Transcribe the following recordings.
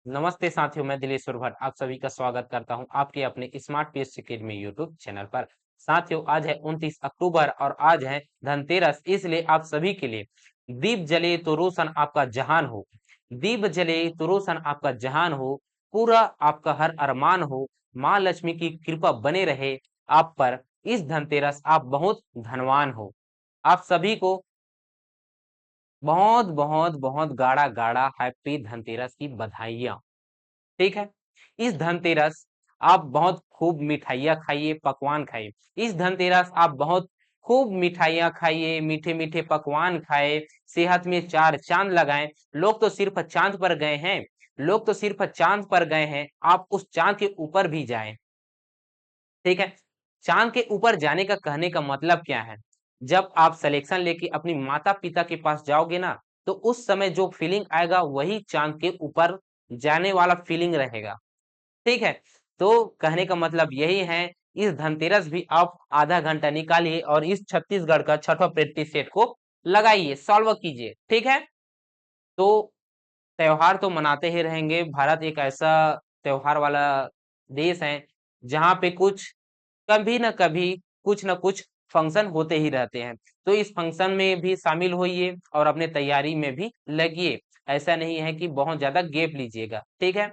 नमस्ते साथियों, मैं दिलेश्वर भट्ट आप सभी का स्वागत करता हूं आपके अपने smart PS academy YouTube channel पर। साथियों, आज है 29 अक्टूबर और आज है धनतेरस, इसलिए आप सभी के लिए दीप जले तो रोशन आपका जहान हो। दीप जले तो रोशन आपका जहान हो, पूरा आपका हर अरमान हो। माँ लक्ष्मी की कृपा बने रहे आप पर, इस धनतेरस आप बहुत धनवान हो। आप सभी को बहुत बहुत बहुत गाढ़ा गाढ़ा हैप्पी धनतेरस की बधाइयां। ठीक है। इस धनतेरस आप बहुत खूब मिठाइयाँ खाइए, पकवान खाइए। इस धनतेरस आप बहुत खूब मिठाइयाँ खाइए, मीठे मीठे पकवान खाए, सेहत में चार चांद लगाएं। लोग तो सिर्फ चांद पर गए हैं, लोग तो सिर्फ चांद पर गए हैं, आप उस चांद के ऊपर भी जाएं। ठीक है। चांद के ऊपर जाने का कहने का मतलब क्या है? जब आप सिलेक्शन लेके अपनी माता पिता के पास जाओगे ना, तो उस समय जो फीलिंग आएगा वही चांद के ऊपर जाने वाला फीलिंग रहेगा। ठीक है। तो कहने का मतलब यही है, इस धनतेरस भी आप आधा घंटा निकालिए और इस छत्तीसगढ़ का छठा प्रैक्टिस सेट को लगाइए, सॉल्व कीजिए। ठीक है। तो त्योहार तो मनाते ही रहेंगे। भारत एक ऐसा त्योहार वाला देश है जहाँ पे कुछ कभी ना कभी कुछ ना कुछ फंक्शन होते ही रहते हैं। तो इस फंक्शन में भी शामिल होइए और अपने तैयारी में भी लगिए। ऐसा नहीं है कि बहुत ज्यादा गैप लीजिएगा। ठीक है।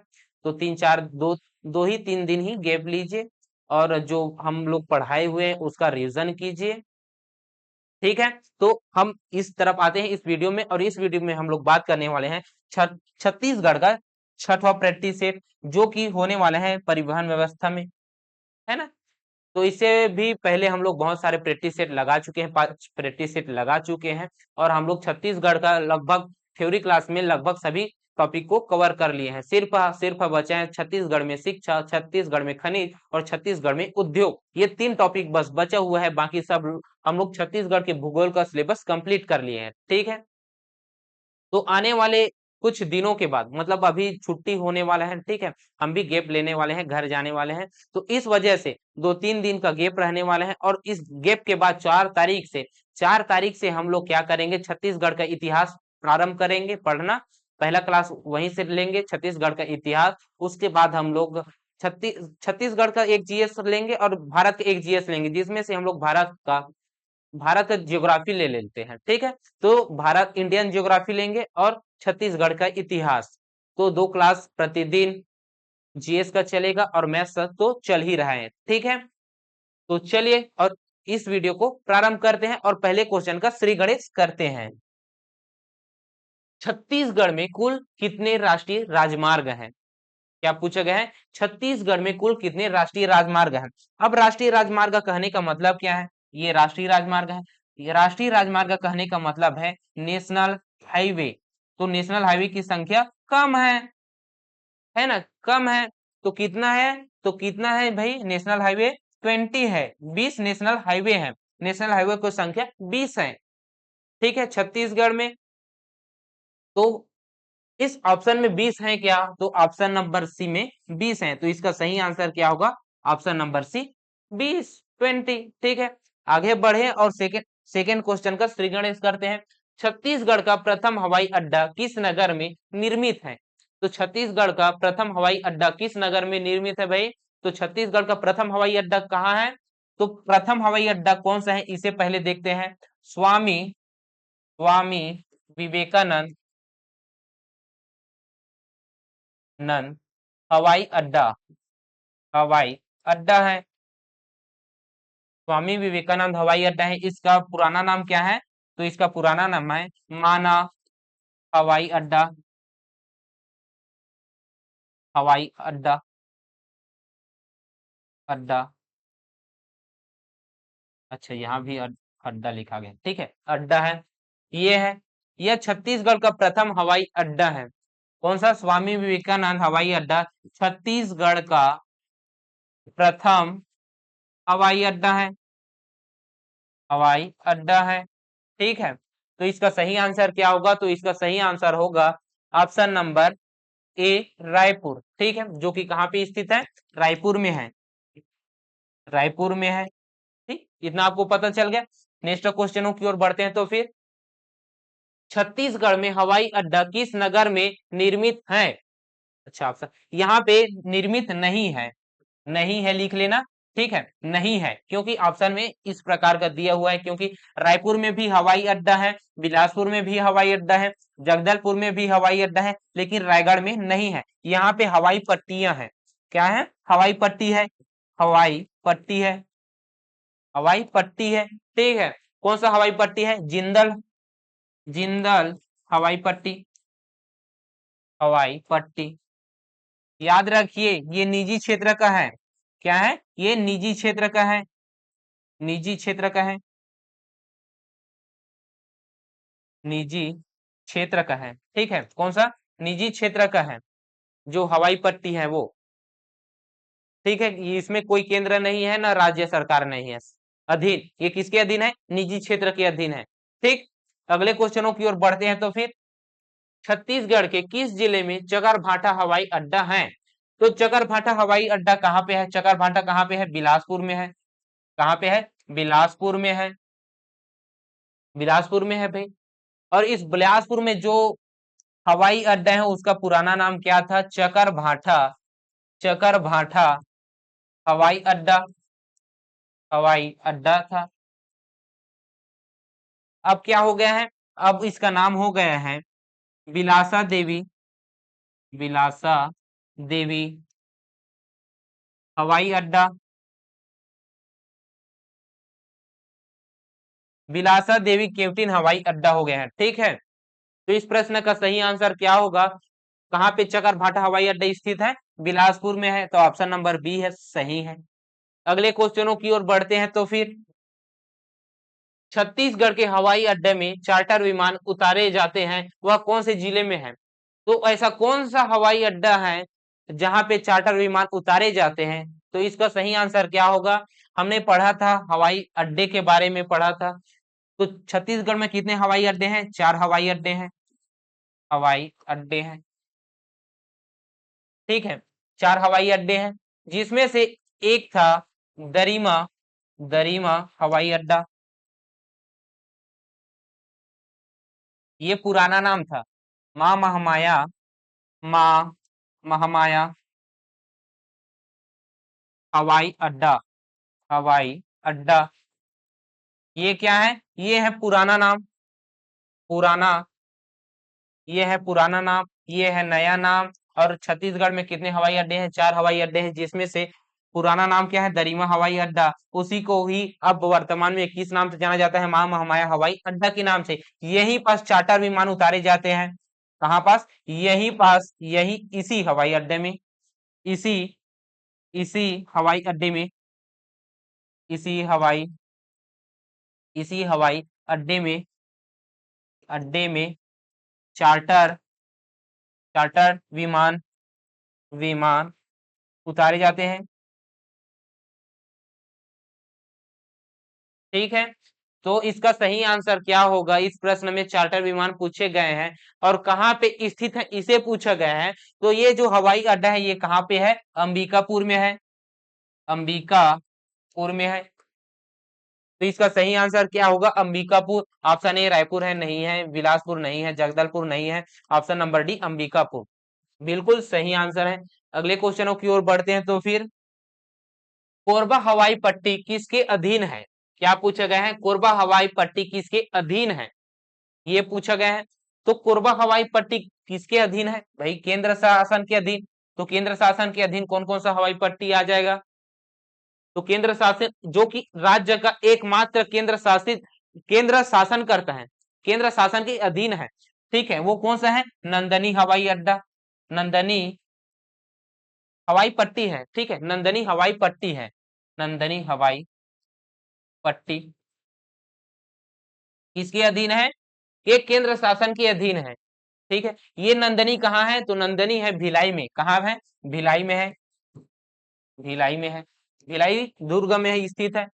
तो तीन चार दो दो ही 3 दिन ही गैप लीजिए और जो हम लोग पढ़ाए हुए हैं उसका रिवीजन कीजिए। ठीक है। तो हम इस तरफ आते हैं इस वीडियो में, और इस वीडियो में हम लोग बात करने वाले हैं छत्तीसगढ़ का छठवां प्रैक्टिस सेट, जो कि होने वाला है परिवहन व्यवस्था में, है ना। तो इससे भी पहले हम लोग बहुत सारे प्रैक्टिस सेट लगा चुके हैं, 5 प्रैक्टिस सेट लगा चुके हैं, और हम लोग छत्तीसगढ़ का लगभग थ्योरी क्लास में लगभग सभी टॉपिक को कवर कर लिए हैं। सिर्फ बचे हैं छत्तीसगढ़ में शिक्षा, छत्तीसगढ़ में खनिज और छत्तीसगढ़ में उद्योग। ये 3 टॉपिक बस बचा हुआ है, बाकी सब हम लोग छत्तीसगढ़ के भूगोल का सिलेबस कंप्लीट कर लिए हैं। ठीक है। तो आने वाले कुछ दिनों के बाद, मतलब अभी छुट्टी होने वाला है, ठीक है, हम भी गैप लेने वाले हैं, घर जाने वाले हैं, तो इस वजह से 2-3 दिन का गैप रहने वाला है। और इस गैप के बाद 4 तारीख से हम लोग क्या करेंगे, छत्तीसगढ़ का इतिहास प्रारंभ करेंगे पढ़ना। पहला क्लास वहीं से लेंगे, छत्तीसगढ़ का इतिहास। उसके बाद हम लोग छत्तीसगढ़ का एक जीएस लेंगे और भारत का एक जीएस लेंगे, जिसमें से हम लोग भारत का ज्योग्राफी ले लेते हैं। ठीक है। तो भारत इंडियन ज्योग्राफी लेंगे और छत्तीसगढ़ का इतिहास। तो 2 क्लास प्रतिदिन जीएस का चलेगा और मैथ्स तो चल ही रहा है। ठीक है। तो चलिए और इस वीडियो को प्रारंभ करते हैं और पहले क्वेश्चन का श्री गणेश करते हैं। छत्तीसगढ़ में कुल कितने राष्ट्रीय राजमार्ग हैं? क्या पूछा गया है? छत्तीसगढ़ में कुल कितने राष्ट्रीय राजमार्ग हैं? अब राष्ट्रीय राजमार्ग कहने का मतलब क्या है? ये राष्ट्रीय राजमार्ग है। ये राष्ट्रीय राजमार्ग कहने का मतलब है नेशनल हाईवे। तो नेशनल हाईवे की संख्या कम है ना, कम है। तो कितना है? तो कितना है भाई? नेशनल हाईवे 20 है, 20 नेशनल हाईवे है। नेशनल हाईवे की संख्या 20 है। ठीक है। छत्तीसगढ़ में तो इस ऑप्शन में 20 है क्या? तो ऑप्शन नंबर सी में 20 है, तो इसका सही आंसर क्या होगा? Option number C 20। ठीक है। आगे बढ़े और सेकेंड सेकेंड क्वेश्चन का श्रीगणेश करते हैं। छत्तीसगढ़ का प्रथम हवाई अड्डा किस नगर में निर्मित है? तो छत्तीसगढ़ का प्रथम हवाई अड्डा किस नगर में निर्मित है भाई? तो छत्तीसगढ़ का प्रथम हवाई अड्डा कहाँ है? तो प्रथम हवाई अड्डा कौन सा है, इसे पहले देखते हैं। स्वामी स्वामी विवेकानंद नंद हवाई अड्डा, हवाई अड्डा है। स्वामी विवेकानंद हवाई अड्डा है। इसका पुराना नाम क्या है? तो इसका पुराना नाम है माना हवाई अड्डा, हवाई अड्डा, अड्डा। अच्छा, यहाँ भी अड्डा लिखा गया, ठीक है, अड्डा है। ये है, यह छत्तीसगढ़ का प्रथम हवाई अड्डा है। कौन सा? स्वामी विवेकानंद हवाई अड्डा छत्तीसगढ़ का प्रथम हवाई अड्डा है, हवाई अड्डा है। ठीक है। तो इसका सही आंसर क्या होगा? तो इसका सही आंसर होगा ऑप्शन नंबर ए, रायपुर। ठीक है। जो कि कहाँ पे स्थित है? रायपुर में है, रायपुर में है। ठीक, इतना आपको पता चल गया। नेक्स्ट क्वेश्चनों की ओर बढ़ते हैं। तो फिर छत्तीसगढ़ में हवाई अड्डा किस नगर में निर्मित है? अच्छा ऑप्शन यहाँ पे निर्मित नहीं है, नहीं है लिख लेना, ठीक है, नहीं है, क्योंकि ऑप्शन में इस प्रकार का दिया हुआ है, क्योंकि रायपुर में भी हवाई अड्डा है, बिलासपुर में भी हवाई अड्डा है, जगदलपुर में भी हवाई अड्डा है, लेकिन रायगढ़ में नहीं है। यहाँ पे हवाई पट्टियां हैं, क्या है, हवाई पट्टी है, हवाई पट्टी है, हवाई पट्टी है, ठीक है। कौन सा हवाई पट्टी है, जिंदल, जिंदल हवाई पट्टी, हवाई पट्टी। याद रखिए ये निजी क्षेत्र का है, क्या है, ये निजी क्षेत्र का है, निजी क्षेत्र का है, निजी क्षेत्र का है, ठीक है, कौन सा, निजी क्षेत्र का है, जो हवाई पट्टी है वो, ठीक है। ये इसमें कोई केंद्र नहीं है ना राज्य सरकार नहीं है अधीन, ये किसके अधीन है, निजी क्षेत्र के अधीन है, ठीक। अगले क्वेश्चनों की ओर बढ़ते हैं, तो फिर छत्तीसगढ़ के किस जिले में चकरभाठा हवाई अड्डा है। तो चकरभाठा हवाई अड्डा कहाँ पे है, चकरभाठा कहाँ पे है, बिलासपुर में है, कहाँ पे है, बिलासपुर में है, बिलासपुर में है भाई। और इस बिलासपुर में जो हवाई अड्डा है उसका पुराना नाम क्या था, चकरभाठा, चकरभाठा हवाई अड्डा, हवाई अड्डा था। अब क्या हो गया है, अब इसका नाम हो गया है बिलासा देवी, बिलासा देवी हवाई अड्डा, बिलासा देवी केवटिन हवाई अड्डा हो गया है, ठीक है। तो इस प्रश्न का सही आंसर क्या होगा, कहाँ पे चकरभाठा हवाई अड्डा स्थित है, बिलासपुर में है, तो ऑप्शन नंबर बी है, सही है। अगले क्वेश्चनों की ओर बढ़ते हैं, तो फिर छत्तीसगढ़ के हवाई अड्डे में चार्टर विमान उतारे जाते हैं वह कौन से जिले में है। तो ऐसा कौन सा हवाई अड्डा है जहां पे चार्टर विमान उतारे जाते हैं, तो इसका सही आंसर क्या होगा, हमने पढ़ा था हवाई अड्डे के बारे में पढ़ा था। तो छत्तीसगढ़ में कितने हवाई अड्डे हैं, 4 हवाई अड्डे हैं, हवाई अड्डे हैं, ठीक है, 4 हवाई अड्डे हैं, जिसमें से एक था दरिमा, दरिमा हवाई अड्डा, ये पुराना नाम था, माँ महामाया, माँ महामाया हवाई अड्डा, हवाई अड्डा, ये क्या है, ये है पुराना नाम, पुराना, ये है पुराना नाम, ये है नया नाम। और छत्तीसगढ़ में कितने हवाई अड्डे हैं, 4 हवाई अड्डे हैं, जिसमें से पुराना नाम क्या है, दरिमा हवाई अड्डा, उसी को ही अब वर्तमान में किस नाम से जाना जाता है, मां महामाया हवाई अड्डा के नाम से। यहीं पास चार्टर विमान उतारे जाते हैं, कहाँ पास, यहीं पास, यही इसी हवाई अड्डे में, इसी, इसी हवाई अड्डे में, इसी हवाई, इसी हवाई अड्डे में, अड्डे में चार्टर, चार्टर विमान, विमान उतारे जाते हैं, ठीक है। तो इसका सही आंसर क्या होगा, इस प्रश्न में चार्टर विमान पूछे गए हैं और कहाँ पे स्थित है इसे पूछा गया है। तो ये जो हवाई अड्डा है ये कहाँ पे है, अंबिकापुर में है, अंबिकापुर में है। तो इसका सही आंसर क्या होगा, अंबिकापुर। ऑप्शन ए रायपुर है, नहीं है, बिलासपुर नहीं है, जगदलपुर नहीं है, ऑप्शन नंबर डी अंबिकापुर बिल्कुल सही आंसर है। अगले क्वेश्चनों की ओर बढ़ते हैं, तो फिर कोरबा हवाई पट्टी किसके अधीन है, क्या पूछा गया है, कोरबा हवाई पट्टी किसके अधीन है, ये पूछा गया है। तो कोरबा हवाई पट्टी किसके अधीन है भाई, केंद्र शासन के अधीन। तो केंद्र शासन के अधीन कौन कौन सा हवाई पट्टी आ जाएगा, तो केंद्र शासित जो कि राज्य का एकमात्र केंद्र शासित, केंद्र शासन करता है, केंद्र शासन के अधीन है, ठीक है, वो कौन सा है, नंदनी हवाई अड्डा, नंदनी हवाई पट्टी है, ठीक है, नंदनी हवाई पट्टी है, नंदनी हवाई पट्टी किसके अधीन है, ये केंद्र शासन के अधीन है, ठीक है। ये नंदनी कहाँ है, तो नंदनी है भिलाई में, कहाँ है, भिलाई में है, भिलाई में है, भिलाई दुर्ग में है स्थित है।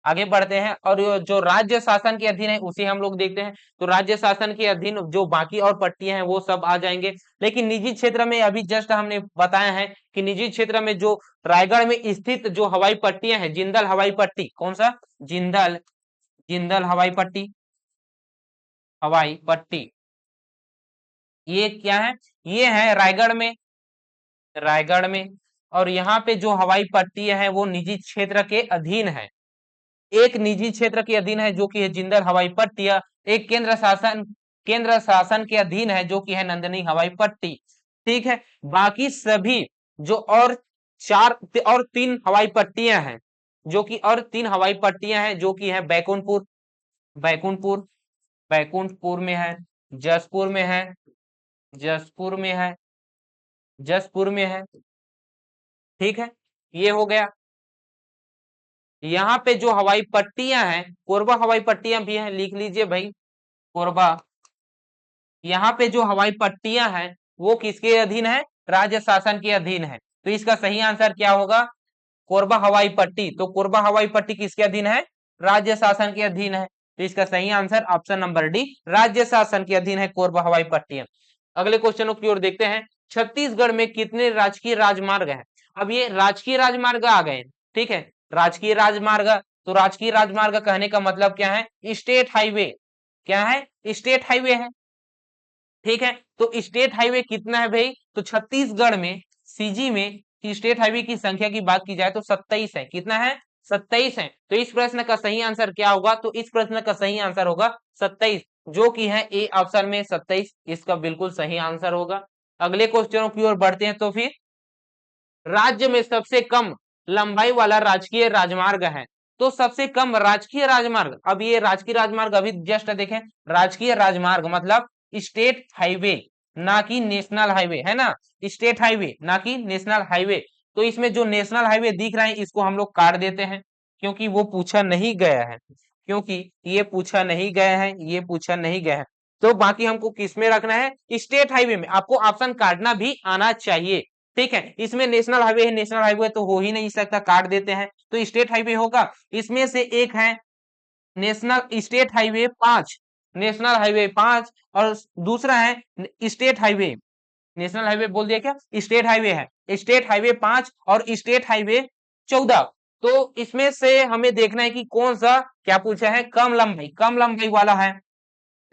आगे बढ़ते हैं, और जो राज्य शासन के अधीन है उसे हम लोग देखते हैं। तो राज्य शासन के अधीन जो बाकी और पट्टियां हैं वो सब आ जाएंगे, लेकिन निजी क्षेत्र में अभी जस्ट हमने बताया है कि निजी क्षेत्र में जो रायगढ़ में स्थित जो हवाई पट्टियां हैं, जिंदल हवाई पट्टी, कौन सा, जिंदल, जिंदल हवाई पट्टी, हवाई पट्टी, ये क्या है, ये है रायगढ़ में, रायगढ़ में। और यहाँ पे जो हवाई पट्टियां हैं वो निजी क्षेत्र के अधीन है। एक निजी क्षेत्र के अधीन है जो कि है जिंदल हवाई पट्टियां। एक केंद्र शासन के अधीन है जो कि है नंदनी हवाई पट्टी। ठीक है। बाकी सभी जो और चार और तीन हवाई पट्टियां हैं जो कि और तीन हवाई पट्टियां हैं जो कि है बैकुंठपुर बैकुंठपुर बैकुंठपुर में है, जसपुर में है, जसपुर में है, जसपुर में है। ठीक है, ये हो गया। यहाँ पे जो हवाई पट्टियां हैं, कोरबा हवाई पट्टियां भी हैं, लिख लीजिए भाई, कोरबा। यहाँ पे जो हवाई पट्टियां हैं वो किसके अधीन है? राज्य शासन के अधीन है। तो इसका सही आंसर क्या होगा? कोरबा हवाई पट्टी। तो कोरबा हवाई पट्टी किसके अधीन है? राज्य शासन के अधीन है। तो इसका सही आंसर ऑप्शन नंबर डी, राज्य शासन के अधीन है कोरबा हवाई पट्टियां। अगले क्वेश्चनों की ओर देखते हैं। छत्तीसगढ़ में कितने राजकीय राजमार्ग हैं? अब ये राजकीय राजमार्ग आ गए। ठीक है, राजकीय राजमार्ग। तो राजकीय राजमार्ग कहने का मतलब क्या है? State highway. क्या है? स्टेट हाईवे है। ठीक है, तो स्टेट हाईवे कितना है भाई? तो छत्तीसगढ़ में सीजी में स्टेट हाईवे की संख्या की बात की जाए तो 27 है। कितना है? 27 है। तो इस प्रश्न का सही आंसर क्या होगा? तो इस प्रश्न का सही आंसर होगा 27, जो कि है ए ऑप्शन में 27 इसका बिल्कुल सही आंसर होगा। अगले क्वेश्चनों की ओर बढ़ते हैं। तो फिर राज्य में सबसे कम लंबाई वाला राजकीय राजमार्ग है। तो सबसे कम राजकीय राजमार्ग, अब ये राजकीय राजमार्ग अभी जस्ट देखें, राजकीय राजमार्ग मतलब स्टेट हाईवे, ना कि नेशनल हाईवे, है ना? स्टेट हाईवे ना कि नेशनल हाईवे। तो इसमें जो नेशनल हाईवे दिख रहा है इसको हम लोग काट देते हैं, क्योंकि वो पूछा नहीं गया है, क्योंकि ये पूछा नहीं गया है, ये पूछा नहीं गया है। तो बाकी हमको किस में रखना है? स्टेट हाईवे में। आपको ऑप्शन काटना भी आना चाहिए। ठीक है, इसमें नेशनल हाईवे है, नेशनल हाईवे तो हो ही नहीं सकता, काट देते हैं। तो स्टेट हाईवे होगा। इसमें से एक है national state highway 5, national highway 5, और दूसरा है स्टेट हाईवे, नेशनल हाईवे बोल दिया क्या? स्टेट हाईवे है, स्टेट हाईवे 5 और स्टेट हाईवे 14। तो इसमें से हमें देखना है कि कौन सा, क्या पूछा है, कम लंबाई वाला है।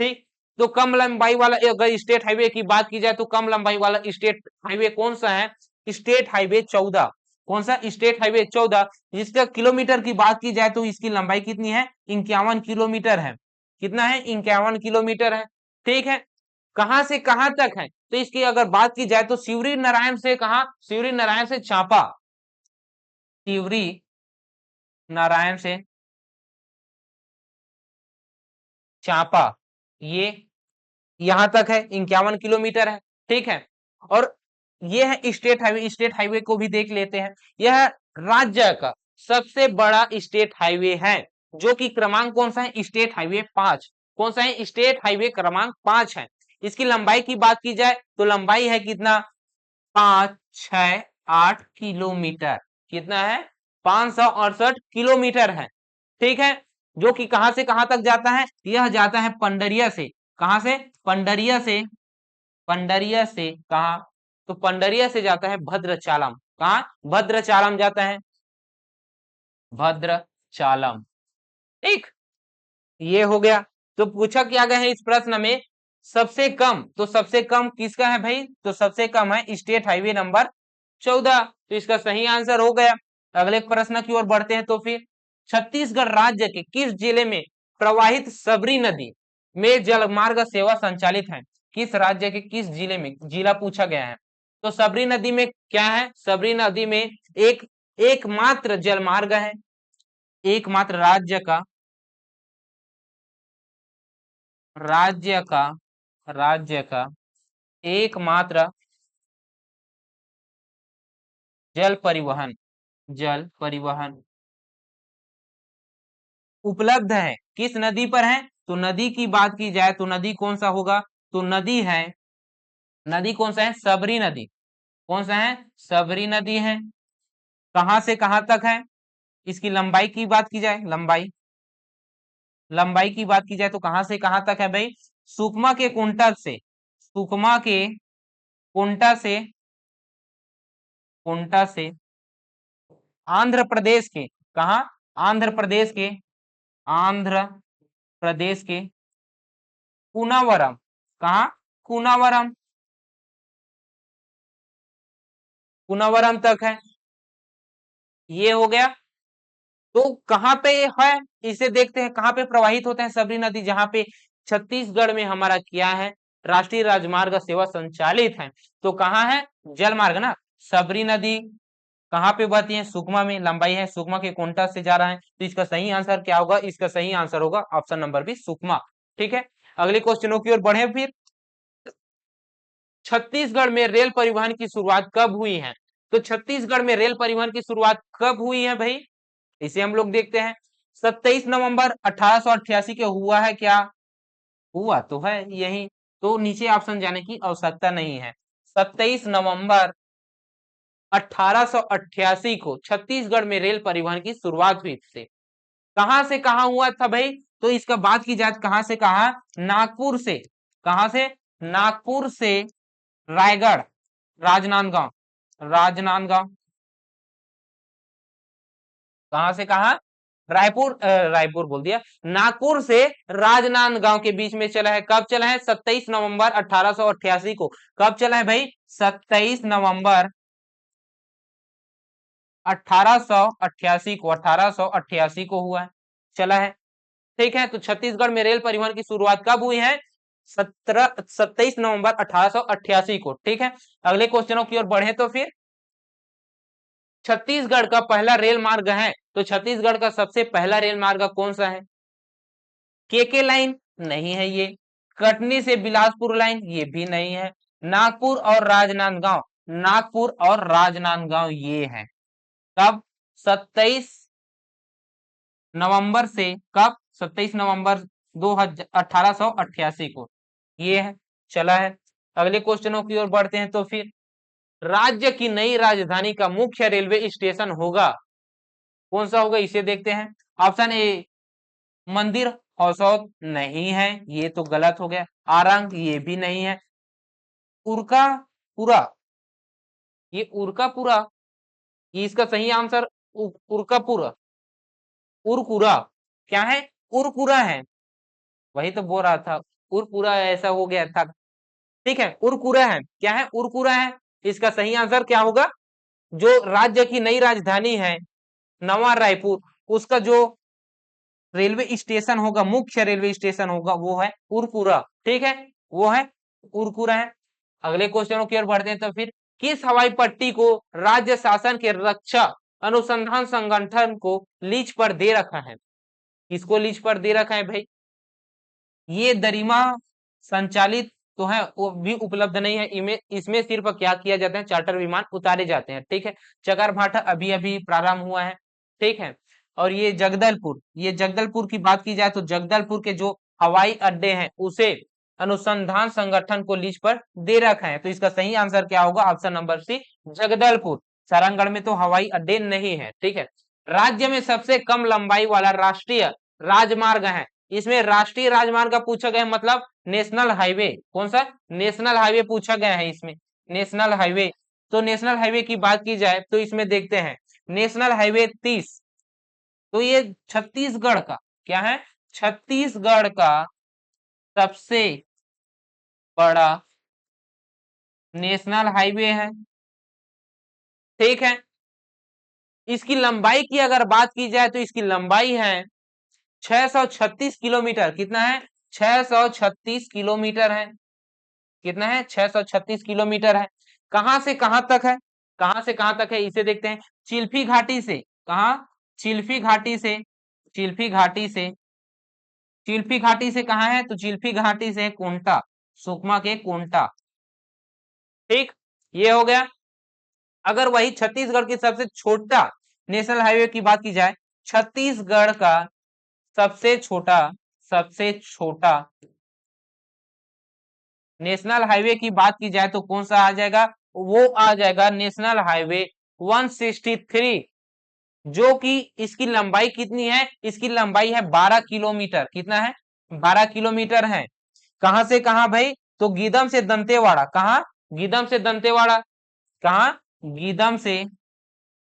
ठीक, तो कम लंबाई वाला, अगर स्टेट हाईवे की बात की जाए तो कम लंबाई वाला स्टेट हाईवे कौन सा है? State highway 14। कौन सा? State highway 14। जिसका किलोमीटर की बात की जाए तो इसकी लंबाई कितनी है? 51 किलोमीटर है। कितना है? 51 किलोमीटर है। ठीक है, कहां से कहां तक है? तो इसकी अगर बात की जाए तो शिवरी नारायण से कहा? शिवरी नारायण से चांपा, शिवरी नारायण से चांपा, ये यहां तक है, 51 किलोमीटर है। ठीक है, और ये है स्टेट हाईवे। स्टेट हाईवे को भी देख लेते हैं। यह राज्य का सबसे बड़ा स्टेट हाईवे है, जो कि क्रमांक कौन सा है? State highway 5। कौन सा है? स्टेट हाईवे क्रमांक 5 है। इसकी लंबाई की बात की जाए तो लंबाई है कितना? 568 किलोमीटर। कितना है? 568 किलोमीटर है। ठीक है, जो कि कहां से कहां तक जाता है? यह जाता है पंडरिया से। कहां से? पंडरिया से। पंडरिया से कहा? तो पंडरिया से जाता है भद्रचालम। कहा? भद्रचालम जाता है, भद्रचालम। ठीक, ये हो गया। तो पूछा क्या गया है इस प्रश्न में? सबसे कम, तो सबसे कम किसका है भाई? तो सबसे कम है स्टेट हाईवे नंबर 14। तो इसका सही आंसर हो गया। अगले प्रश्न की ओर बढ़ते हैं। तो फिर छत्तीसगढ़ राज्य के किस जिले में प्रवाहित सबरी नदी में जलमार्ग सेवा संचालित है? किस राज्य के किस जिले में? जिला पूछा गया है। तो सबरी नदी में क्या है? सबरी नदी में एक एकमात्र जलमार्ग है, एकमात्र राज्य का राज्य का एकमात्र जल परिवहन, जल परिवहन उपलब्ध है। किस नदी पर है? तो नदी की बात की जाए तो नदी कौन सा होगा? तो नदी है, नदी कौन सा है? सबरी नदी। कौन सा है? सबरी नदी है। कहां से कहां तक है? इसकी लंबाई की बात की जाए, लंबाई की बात की जाए तो कहां से कहां तक है भाई? सुकमा के कुंटक से, सुकमा के कुंटा से, कुंटा से आंध्र प्रदेश के, कहा? आंध्र प्रदेश के, आंध्र प्रदेश के कुनावरम। कहा? कुनावरम। कुनावरम तक है। ये हो गया। तो कहाँ पे है, इसे देखते हैं कहाँ पे प्रवाहित होते हैं सबरी नदी, जहां पे छत्तीसगढ़ में हमारा क्या है, राष्ट्रीय राजमार्ग सेवा संचालित है। तो कहाँ है, जल मार्ग ना। सबरी नदी कहाँ पे बहती है, सुकमा में, लंबाई है सुकमा के कोंटा से जा रहा है। तो इसका सही आंसर क्या होगा, इसका सही आंसर होगा ऑप्शन नंबर बी, सुकमा। ठीक है, अगले क्वेश्चनों की ओर बढ़े फिर। छत्तीसगढ़ में रेल परिवहन की शुरुआत कब हुई है। तो छत्तीसगढ़ में रेल परिवहन की शुरुआत कब हुई है भाई, इसे हम लोग देखते हैं। 27 नवंबर 1888 के हुआ है क्या, हुआ तो है यही, तो नीचे ऑप्शन जाने की आवश्यकता नहीं है। 27 नवंबर 1888 को छत्तीसगढ़ में रेल परिवहन की शुरुआत हुई थी। कहां से कहां हुआ था भाई, तो इसका बात की जाए कहां से कहां, नागपुर से, कहां से, नागपुर से रायगढ़, राजनांदगांव, राजनांदगांव, कहां से कहां, रायपुर, रायपुर बोल दिया, नागपुर से राजनांदगांव के बीच में चला है। कब चला है, 27 नवंबर 1888 को। कब चला है भाई, 27 नवंबर 1888 को, 1888 को हुआ है, चला है। ठीक है, तो छत्तीसगढ़ में रेल परिवहन की शुरुआत कब हुई है, 27 नवंबर 1888 को। ठीक है, अगले क्वेश्चनों की ओर बढ़े तो फिर। छत्तीसगढ़ का पहला रेल मार्ग है, तो छत्तीसगढ़ का सबसे पहला रेल मार्ग कौन सा है, के लाइन नहीं है ये, कटनी से बिलासपुर लाइन ये भी नहीं है, नागपुर और राजनांदगांव, नागपुर और राजनांदगांव ये है। कब, 27 नवंबर से, कब, 27 नवंबर 1888 को ये है, चला है। अगले क्वेश्चनों की ओर बढ़ते हैं तो फिर। राज्य की नई राजधानी का मुख्य रेलवे स्टेशन होगा, कौन सा होगा, इसे देखते हैं। ऑप्शन ए मंदिर हौसौद नहीं है, ये तो गलत हो गया। आरंग ये भी नहीं है। उरकापुरा, ये उरकापुरा, ये इसका सही आंसर उरकापुरा, उरकुरा, क्या है, उरकुरा है, वही तो बोल रहा था, उरपुरा ऐसा हो गया था। ठीक है, उरकुरा है, क्या है, उरकुरा है। इसका सही आंसर क्या होगा, जो राज्य की नई राजधानी है नवा रायपुर, उसका जो रेलवे स्टेशन होगा, मुख्य रेलवे स्टेशन होगा, वो है उरपुरा। ठीक है, वो है उरपुरा है। अगले क्वेश्चनों की ओर बढ़ते हैं तो फिर। किस हवाई पट्टी को राज्य शासन के रक्षा अनुसंधान संगठन को लीज पर दे रखा है, किसको लीज पर दे रखा है भाई, ये दरिमा संचालित तो है, वो भी उपलब्ध नहीं है। इसमें सिर्फ क्या किया जाता है, चार्टर विमान उतारे जाते हैं। ठीक है, चकर भाटा अभी अभी प्रारंभ हुआ है। ठीक है, और ये जगदलपुर, ये जगदलपुर की बात की जाए तो जगदलपुर के जो हवाई अड्डे हैं उसे अनुसंधान संगठन को लीज पर दे रखा है। तो इसका सही आंसर क्या होगा, option number C, Jagdalpur. Sarangarh में तो हवाई अड्डे नहीं है। ठीक है, राज्य में सबसे कम लंबाई वाला राष्ट्रीय राजमार्ग है, इसमें राष्ट्रीय राजमार्ग का पूछा गया, मतलब नेशनल हाईवे, कौन सा, नेशनल हाईवे पूछा गया है इसमें, नेशनल हाईवे। तो नेशनल हाईवे की बात की जाए तो इसमें देखते हैं नेशनल हाईवे 30, तो ये छत्तीसगढ़ का क्या है, छत्तीसगढ़ का सबसे बड़ा नेशनल हाईवे है। ठीक है, इसकी लंबाई की अगर बात की जाए तो इसकी लंबाई है 636 किलोमीटर, कितना है, 636 किलोमीटर है, कितना है, 636 किलोमीटर है। कहां से कहां तक है, कहां से कहां तक है, इसे देखते हैं। चिल्फी घाटी से, कहा, चिल्फी घाटी से, चिल्फी घाटी से, चिल्फी घाटी से कहां है, तो चिल्फी घाटी से कोंटा, सुकमा के कोंटा। ठीक, ये हो गया। अगर वही छत्तीसगढ़ की सबसे छोटा नेशनल हाईवे की बात की जाए, छत्तीसगढ़ का सबसे छोटा, सबसे छोटा नेशनल हाईवे की बात की जाए तो कौन सा आ जाएगा, वो आ जाएगा नेशनल हाईवे 163, जो कि इसकी लंबाई कितनी है, इसकी लंबाई है 12 किलोमीटर, कितना है, 12 किलोमीटर है। कहां से कहां भाई, तो गीदम से दंतेवाड़ा, कहा, गीदम से दंतेवाड़ा, कहा, गीदम से,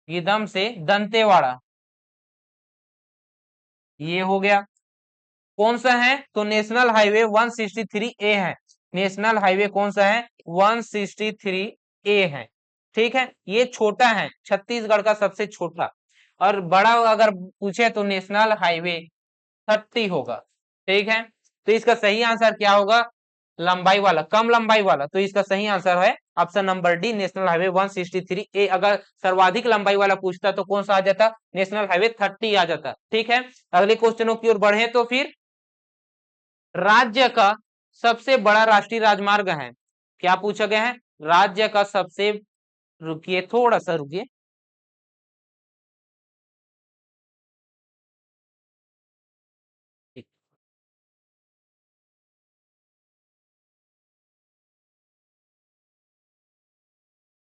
गीदम से दंतेवाड़ा, ये हो गया। कौन सा है, तो नेशनल हाईवे 163 ए है, नेशनल हाईवे कौन सा है, 163 ए है। ठीक है, ये छोटा है, छत्तीसगढ़ का सबसे छोटा। और बड़ा अगर पूछे तो नेशनल हाईवे 30 होगा। ठीक है, तो इसका सही आंसर क्या होगा? लंबाई वाला, कम लंबाई वाला। तो इसका सही आंसर है option number D, national highway 163 ए। अगर सर्वाधिक लंबाई वाला पूछता तो कौन सा आ जाता? नेशनल हाईवे 30 आ जाता। ठीक है, अगले क्वेश्चनों की ओर बढ़े तो फिर राज्य का सबसे बड़ा राष्ट्रीय राजमार्ग है, क्या पूछा गया है? राज्य का सबसे, रुकिए थोड़ा सा रुकिए,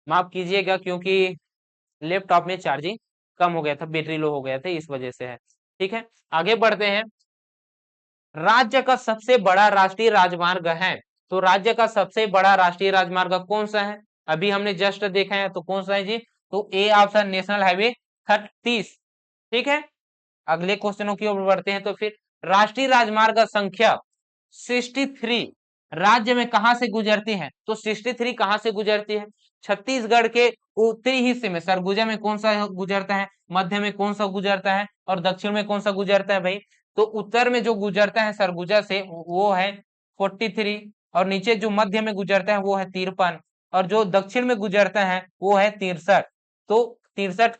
माफ कीजिएगा क्योंकि लैपटॉप में चार्जिंग कम हो गया था, बैटरी लो हो गया था, इस वजह से है। ठीक है, आगे बढ़ते हैं। राज्य का सबसे बड़ा राष्ट्रीय राजमार्ग है, तो राज्य का सबसे बड़ा राष्ट्रीय राजमार्ग कौन सा है? अभी हमने जस्ट देखा है, तो कौन सा है जी? तो ए ऑप्शन, नेशनल हाईवे 30। ठीक है, अगले क्वेश्चनों की ओर बढ़ते हैं। तो फिर राष्ट्रीय राजमार्ग संख्या 63 राज्य में कहां से गुजरती है? तो 63 कहां से गुजरती है? छत्तीसगढ़ के उत्तरी हिस्से में सरगुजा में कौन सा गुजरता है, मध्य में कौन सा गुजरता है, और दक्षिण में कौन सा गुजरता है भाई? तो उत्तर में जो गुजरता है सरगुजा से वो है 43, और नीचे जो मध्य में गुजरता है वो है 53, और जो दक्षिण में गुजरता है वो है 63। तो 63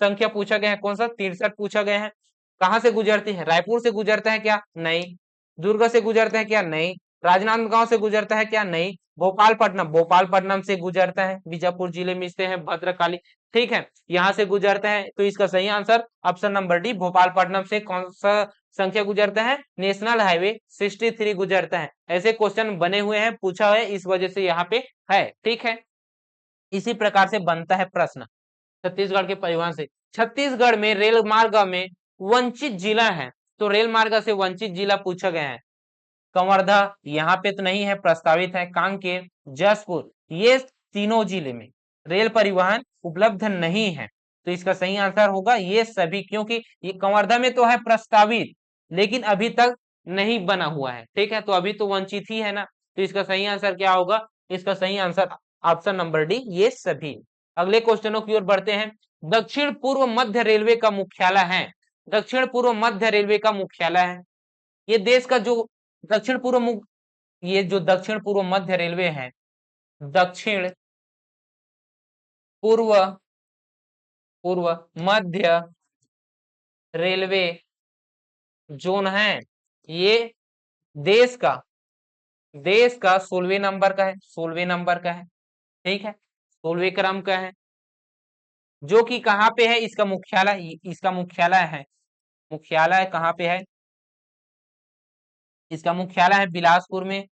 संख्या पूछा गया है, कौन सा? 63 पूछा गया है। कहां से गुजरती है? रायपुर से गुजरता है क्या? नहीं। दुर्ग से गुजरता है क्या? नहीं। राजनांदगांव से गुजरता है क्या? नहीं। भोपालपट्टनम, भोपालपट्टनम से गुजरता है, बीजापुर जिले में स्थित है भद्रकाली। ठीक है, यहां से गुजरता है, तो इसका सही answer option number D, Bhopalpatnam से कौन सा संख्या गुजरता है? नेशनल हाईवे 63 गुजरता है। ऐसे क्वेश्चन बने हुए हैं, पूछा है, इस वजह से यहाँ पे है। ठीक है, इसी प्रकार से बनता है प्रश्न छत्तीसगढ़ के परिवहन से। छत्तीसगढ़ में रेल मार्ग में वंचित जिला है, तो रेल मार्ग से वंचित जिला पूछा गया है। कंवर्धा यहाँ पे तो नहीं है, प्रस्तावित है। कांकेर, जसपुर, ये तीनों जिले में रेल परिवहन उपलब्ध नहीं है, तो इसका सही आंसर होगा ये सभी, क्योंकि ये कंवर्धा में तो है प्रस्तावित, लेकिन अभी तक नहीं बना हुआ है। ठीक है, तो अभी तो वंचित ही है ना, तो इसका सही आंसर क्या होगा? इसका सही आंसर ऑप्शन नंबर डी, ये सभी। अगले क्वेश्चनों की ओर बढ़ते हैं। दक्षिण पूर्व मध्य रेलवे का मुख्यालय है, दक्षिण पूर्व मध्य रेलवे का मुख्यालय है, ये देश का जो दक्षिण पूर्व, ये जो दक्षिण पूर्व मध्य रेलवे है, दक्षिण पूर्व पूर्व मध्य रेलवे जोन है, ये देश का, देश का 16वें नंबर का है, 16वें नंबर का है। ठीक है, 16वें क्रम का है, जो कि कहाँ पे है? इसका मुख्यालय, इसका मुख्यालय है, मुख्यालय कहाँ पे है? इसका मुख्यालय है बिलासपुर में।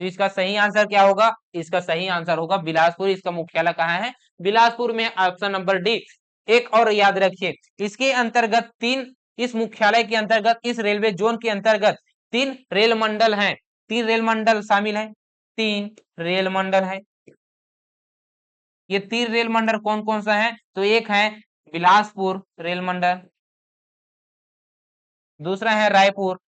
तो इसका सही आंसर क्या होगा? इसका सही आंसर होगा बिलासपुर। इसका मुख्यालय कहाँ है? बिलासपुर में, ऑप्शन नंबर डी। एक और याद रखिए, इसके अंतर्गत तीन, इस मुख्यालय के अंतर्गत, इस रेलवे जोन के अंतर्गत 3 रेल मंडल हैं, 3 रेल मंडल शामिल हैं, 3 रेल मंडल है। ये 3 रेल मंडल कौन कौन सा है? तो एक है बिलासपुर रेल मंडल, दूसरा है रायपुर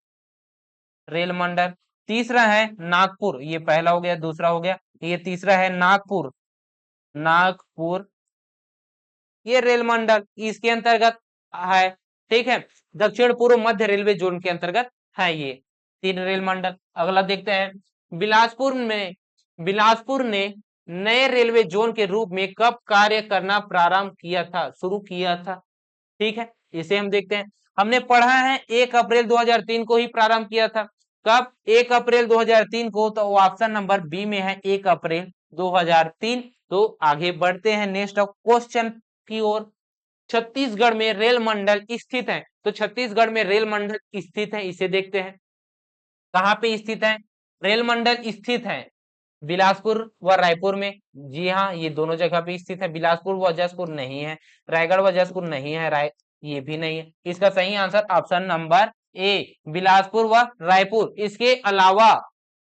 रेल मंडल, तीसरा है नागपुर, ये पहला हो गया, दूसरा हो गया, ये तीसरा है नागपुर, नागपुर ये रेल मंडल इसके अंतर्गत है। ठीक है, दक्षिण पूर्व मध्य रेलवे जोन के अंतर्गत है ये 3 रेल मंडल। अगला देखते हैं, बिलासपुर में, बिलासपुर ने नए रेलवे जोन के रूप में कब कार्य करना प्रारंभ किया था, शुरू किया था? ठीक है, इसे हम देखते हैं। हमने पढ़ा है 1 अप्रैल 2003 को ही प्रारंभ किया था। कब? 1 अप्रैल 2003 को, तो ऑप्शन नंबर बी में है 1 अप्रैल 2003। तो आगे बढ़ते हैं नेक्स्ट क्वेश्चन की ओर। छत्तीसगढ़ में रेल मंडल स्थित है, तो छत्तीसगढ़ में रेल मंडल स्थित है, इसे देखते हैं कहां पे स्थित है। रेल मंडल स्थित है बिलासपुर व रायपुर में, जी हाँ, ये दोनों जगह पे स्थित है। बिलासपुर व जसपुर नहीं है, रायगढ़ व जसपुर नहीं है, राय ये भी नहीं है। इसका सही answer option number A, Bilaspur व रायपुर। इसके अलावा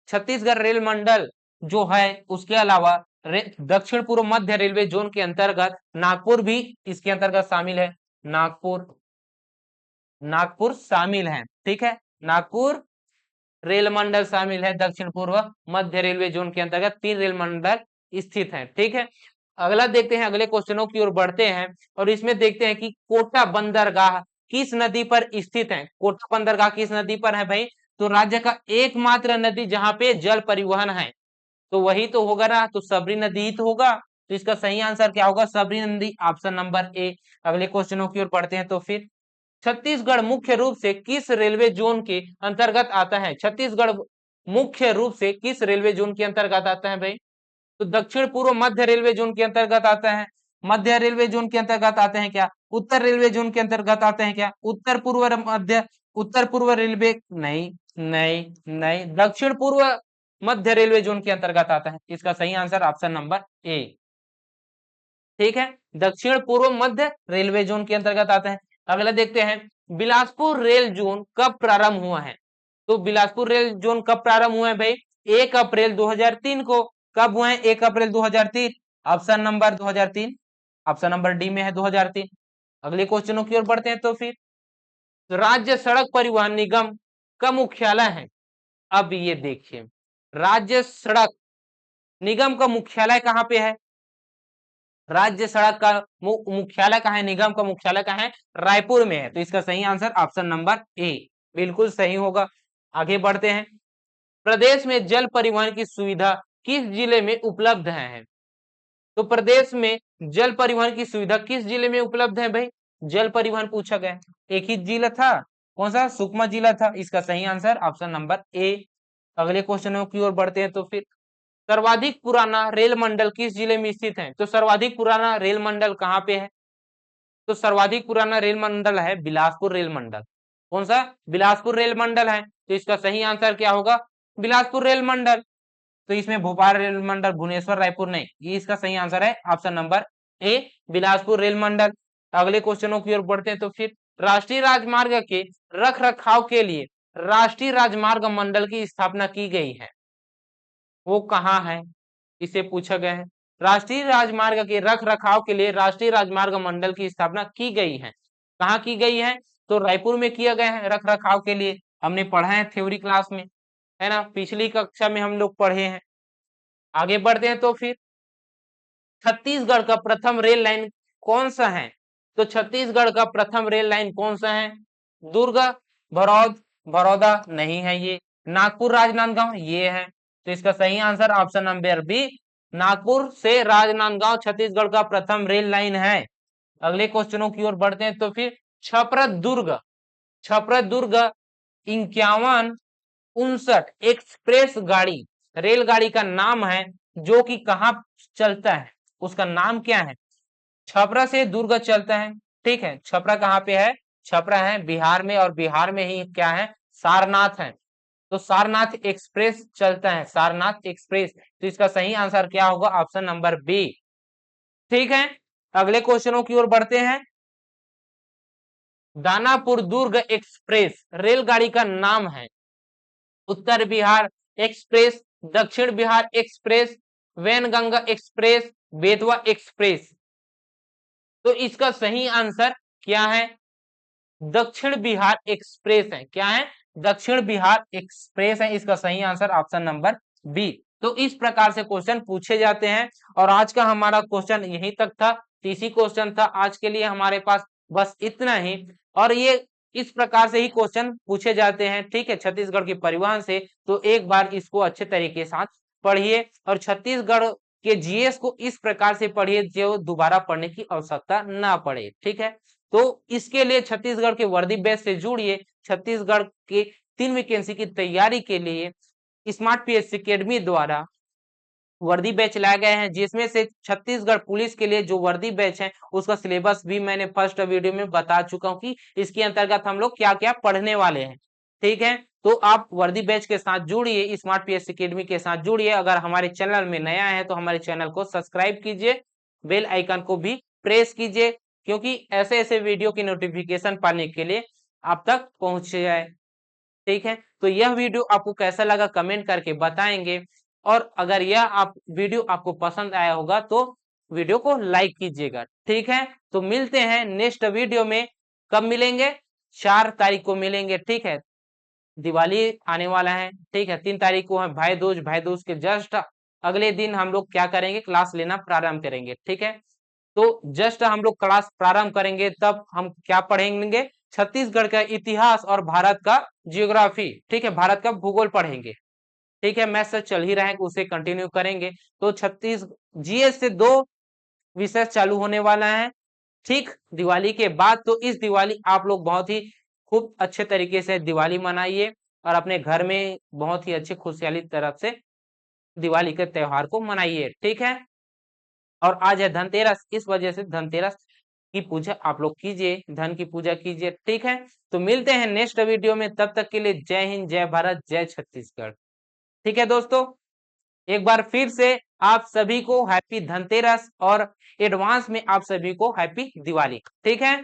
छत्तीसगढ़ रेल मंडल जो है, उसके अलावा दक्षिण पूर्व मध्य रेलवे जोन के अंतर्गत नागपुर भी इसके अंतर्गत शामिल है, नागपुर, नागपुर शामिल है। ठीक है, नागपुर रेल मंडल शामिल है दक्षिण पूर्व मध्य रेलवे जोन के अंतर्गत। 3 रेल मंडल स्थित है। ठीक है, अगला देखते हैं, अगले क्वेश्चनों की ओर बढ़ते हैं और इसमें देखते हैं कि कोटा बंदरगाह किस नदी पर स्थित है। कोटा बंदरगाह किस नदी पर है भाई? तो राज्य का एकमात्र नदी जहां पे जल परिवहन है, तो वही तो होगा ना, तो सबरी नदी ही तो होगा। तो इसका सही आंसर क्या होगा? सबरी नदी, ऑप्शन नंबर ए। अगले क्वेश्चनों की ओर बढ़ते हैं तो फिर छत्तीसगढ़ मुख्य रूप से किस रेलवे जोन के अंतर्गत आता है? छत्तीसगढ़ मुख्य रूप से किस रेलवे जोन के अंतर्गत आता है भाई? तो दक्षिण पूर्व मध्य रेलवे जोन के अंतर्गत आता है। मध्य रेलवे जोन के अंतर्गत आते हैं क्या? उत्तर रेलवे जोन के अंतर्गत आते हैं क्या? उत्तर पूर्व मध्य, उत्तर पूर्व रेलवे, नहीं नहीं नहीं, दक्षिण पूर्व मध्य रेलवे जोन के अंतर्गत आता है। इसका सही आंसर ऑप्शन नंबर ए। ठीक है, दक्षिण पूर्व मध्य रेलवे जोन के अंतर्गत आता है। अगला देखते हैं, बिलासपुर रेल जोन कब प्रारंभ हुआ है? तो बिलासपुर रेल जोन कब प्रारंभ हुआ है भाई? 1 अप्रैल 2003 को। कब हुए हैं? 1 अप्रैल 2003, option number 2003, option number D में है 2003। अगले क्वेश्चनों की ओर बढ़ते हैं तो फिर राज्य सड़क परिवहन निगम का मुख्यालय है। अब ये देखिए, राज्य सड़क निगम का मुख्यालय कहाँ पे है? राज्य सड़क का मुख्यालय कहाँ है? निगम का मुख्यालय कहाँ है? रायपुर में है। तो इसका सही आंसर ऑप्शन नंबर ए बिल्कुल सही होगा। आगे बढ़ते हैं, प्रदेश में जल परिवहन की सुविधा किस जिले में उपलब्ध है? तो प्रदेश में जल परिवहन की सुविधा किस जिले में उपलब्ध है भाई? जल परिवहन पूछा गया, एक ही जिला था, कौन सा? सुकमा जिला था। इसका सही आंसर ऑप्शन नंबर ए। अगले क्वेश्चनों की ओर बढ़ते हैं तो फिर सर्वाधिक पुराना रेल मंडल किस जिले में स्थित है? तो सर्वाधिक पुराना रेल मंडल कहाँ पे है? तो सर्वाधिक पुराना रेल मंडल है बिलासपुर रेल मंडल। कौन सा? बिलासपुर रेल मंडल है। तो इसका सही आंसर क्या होगा? बिलासपुर रेल मंडल। तो इसमें भोपाल रेल मंडल, भुवनेश्वर, रायपुर नहीं, ये इसका सही आंसर है option number A, Bilaspur rail मंडल। अगले क्वेश्चनों की ओर बढ़ते हैं तो फिर राष्ट्रीय राजमार्ग के रख रखाव के लिए राष्ट्रीय राजमार्ग मंडल की स्थापना की गई है, वो कहाँ है? इसे पूछा गया है। राष्ट्रीय राजमार्ग के रख रखाव के लिए राष्ट्रीय राजमार्ग मंडल की स्थापना की गई है, कहाँ की गई है? तो रायपुर में किया गया है रख रखाव के लिए। हमने पढ़ा है थ्योरी क्लास में, है ना, पिछली कक्षा में हम लोग पढ़े हैं। आगे बढ़ते हैं तो फिर छत्तीसगढ़ का प्रथम रेल लाइन कौन सा है? तो छत्तीसगढ़ का प्रथम रेल लाइन कौन सा है? दुर्ग, भरौद, बड़ौदा नहीं है ये, नागपुर राजनांदगांव ये है। तो इसका सही answer option number B, Nagpur से राजनांदगांव छत्तीसगढ़ का प्रथम रेल लाइन है। अगले क्वेश्चनों की ओर बढ़ते हैं तो फिर छपरा दुर्ग, छपरा दुर्ग 5159 एक्सप्रेस गाड़ी, रेलगाड़ी का नाम है जो कि कहाँ चलता है, उसका नाम क्या है? छपरा से दुर्ग चलता है। ठीक है, छपरा कहाँ पे है? छपरा है बिहार में, और बिहार में ही क्या है? सारनाथ है। तो सारनाथ एक्सप्रेस चलता है, सारनाथ एक्सप्रेस। तो इसका सही आंसर क्या होगा? Option number B. ठीक है, अगले क्वेश्चनों की ओर बढ़ते हैं, दानापुर दुर्ग एक्सप्रेस रेलगाड़ी का नाम है उत्तर बिहार एक्सप्रेस, दक्षिण Bihar express, Wainganga express, Betwa express. तो इसका सही आंसर क्या है? दक्षिण बिहार एक्सप्रेस है। क्या है? दक्षिण बिहार एक्सप्रेस है। इसका सही आंसर ऑप्शन नंबर बी। तो इस प्रकार से क्वेश्चन पूछे जाते हैं और आज का हमारा क्वेश्चन यहीं तक था, 30 क्वेश्चन था आज के लिए हमारे पास, बस इतना ही। और ये इस प्रकार से ही क्वेश्चन पूछे जाते हैं, ठीक है, छत्तीसगढ़ के परिवहन से। तो एक बार इसको अच्छे तरीके से पढ़िए और छत्तीसगढ़ के जीएस को इस प्रकार से पढ़िए जो दोबारा पढ़ने की आवश्यकता ना पड़े। ठीक है, तो इसके लिए छत्तीसगढ़ के वर्दी बैच से जुड़िए। छत्तीसगढ़ के 3 वैकेंसी की तैयारी के लिए स्मार्ट पीएससी अकेडमी द्वारा वर्दी बैच लाए गए हैं, जिसमें से छत्तीसगढ़ पुलिस के लिए जो वर्दी बैच है उसका सिलेबस भी मैंने फर्स्ट वीडियो में बता चुका हूं कि इसके अंतर्गत हम लोग क्या क्या पढ़ने वाले हैं। ठीक है, तो आप वर्दी बैच के साथ जुड़िए, स्मार्ट पीएससी अकेडमी के साथ जुड़िए। अगर हमारे चैनल में नया है तो हमारे चैनल को सब्सक्राइब कीजिए, बेल आइकन को भी प्रेस कीजिए, क्योंकि ऐसे ऐसे वीडियो की नोटिफिकेशन पाने के लिए आप तक पहुंच जाए। ठीक है, तो यह वीडियो आपको कैसा लगा कमेंट करके बताएंगे, और अगर यह वीडियो आपको पसंद आया होगा तो वीडियो को लाइक कीजिएगा। ठीक है, तो मिलते हैं नेक्स्ट वीडियो में। कब मिलेंगे? 4 तारीख को मिलेंगे। ठीक है, दिवाली आने वाला है। ठीक है, 3 तारीख को है भाई दूज, भाई दूज के जस्ट अगले दिन हम लोग क्या करेंगे, क्लास लेना प्रारंभ करेंगे। ठीक है, तो जस्ट हम लोग क्लास प्रारंभ करेंगे तब हम क्या पढ़ेंगे, छत्तीसगढ़ का इतिहास और भारत का जियोग्राफी। ठीक है, भारत का भूगोल पढ़ेंगे। ठीक है, मैथ से चल ही रहा है, उसे कंटिन्यू करेंगे। तो 36 जीएस से 2 विषय चालू होने वाला है। ठीक, दिवाली के बाद। तो इस दिवाली आप लोग बहुत ही खूब अच्छे तरीके से दिवाली मनाइए और अपने घर में बहुत ही अच्छे खुशहाली तरफ से दिवाली के त्योहार को मनाइए। ठीक है, और आज है धनतेरस, इस वजह से धनतेरस की पूजा आप लोग कीजिए, धन की पूजा कीजिए। ठीक है, तो मिलते हैं नेक्स्ट वीडियो में, तब तक के लिए जय हिंद, जय भारत, जय छत्तीसगढ़। ठीक है दोस्तों, एक बार फिर से आप सभी को हैप्पी धनतेरस और एडवांस में आप सभी को हैप्पी दिवाली। ठीक है।